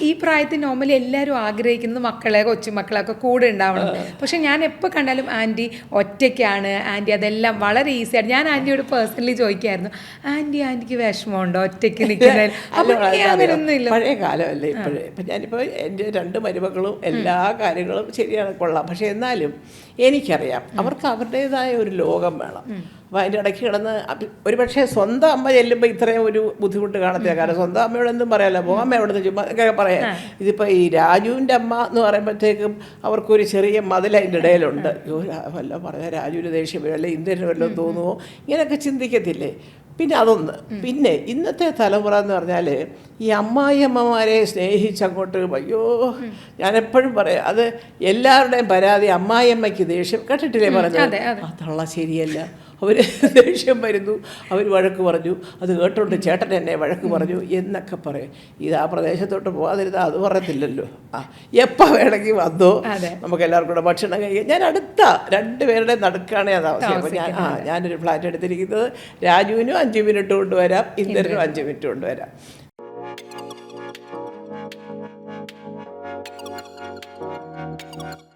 ഈ പ്രായത്തിൽ നോർമലി എല്ലാവരും ആഗ്രഹിക്കുന്നത് മക്കളെ കൊച്ചുമക്കളൊക്കെ കൂടെ ഉണ്ടാവണം. പക്ഷെ ഞാൻ എപ്പോൾ കണ്ടാലും ആൻറ്റി ഒറ്റയ്ക്കാണ്, ആൻറ്റി അതെല്ലാം വളരെ ഈസിയാണ്. ഞാൻ ആൻറ്റിയോട് പേഴ്സണലി ചോദിക്കായിരുന്നു, ആൻറ്റിക്ക് വിഷമമുണ്ടോ ഒറ്റയ്ക്ക് നിൽക്കുന്നത്? അങ്ങനെയൊന്നും ഇല്ല. പഴയ കാലമല്ലേ ഇപ്പോഴേ. ഇപ്പം ഞാനിപ്പോൾ എൻ്റെ 2 മരുമക്കളും എല്ലാ കാര്യങ്ങളും ശരിയാണ്, കൊള്ളാം. പക്ഷെ എന്നാലും എനിക്കറിയാം അവർക്ക് അവരുടേതായ ഒരു ലോകം വേണം. അപ്പോൾ അതിൻ്റെ ഇടയ്ക്ക് കിടന്ന് ഒരു പക്ഷേ സ്വന്തം അമ്മ ചെല്ലുമ്പോൾ ഇത്രയും ഒരു ബുദ്ധിമുട്ട് കാണത്തില്ല. കാരണം സ്വന്തം അമ്മയോട് എന്തും പറയാമല്ലോ, അമ്മ എവിടെ നിന്ന് ചുമ്മാ ഒക്കെ പറയാം. ഇതിപ്പോൾ ഈ രാജുവിൻ്റെ അമ്മ എന്ന് പറയുമ്പോഴത്തേക്കും അവർക്കൊരു ചെറിയ മതിൽ അതിൻ്റെ ഇടയിലുണ്ട്. വല്ലതും പറഞ്ഞാൽ രാജുവിന് ദേഷ്യം വരും, അല്ലെങ്കിൽ ഇന്ത്യന് വല്ലതും തോന്നുമോ, ഇങ്ങനെയൊക്കെ ചിന്തിക്കത്തില്ലേ. പിന്നെ അതൊന്ന്. പിന്നെ ഇന്നത്തെ തലമുറ എന്ന് പറഞ്ഞാൽ ഈ അമ്മായിയമ്മമാരെ സ്നേഹിച്ചങ്ങോട്ട്, അയ്യോ ഞാനെപ്പോഴും പറയാം, അത് എല്ലാവരുടെയും പരാതി അമ്മായിയമ്മയ്ക്ക് ദേഷ്യം. കേട്ടിട്ടില്ലേ പറഞ്ഞത്? അതുള്ള ശരിയല്ല. അവർ ദേഷ്യം വരുന്നു, അവർ വഴക്ക് പറഞ്ഞു, അത് കേട്ടോണ്ട് ചേട്ടൻ എന്നെ വഴക്ക് പറഞ്ഞു എന്നൊക്കെ പറയും. ഇത് ആ പ്രദേശത്തോട്ട് പോകാതിരുന്നാൽ അത് പറയത്തില്ലല്ലോ. എപ്പോൾ വേണമെങ്കിൽ വന്നോ, നമുക്ക് എല്ലാവർക്കും കൂടെ ഭക്ഷണം കഴിക്കാം. ഞാൻ അടുത്ത 2 പേരുടെ നടുക്കാണ് ഞാൻ താമസിക്കുന്നത്. ഞാനൊരു ഫ്ലാറ്റ് എടുത്തിരിക്കുന്നത്. രാജുവിനും 5 മിനിറ്റ് കൊണ്ടുവരാം, ഇന്ദരനും 5 മിനിറ്റ് കൊണ്ടുവരാം.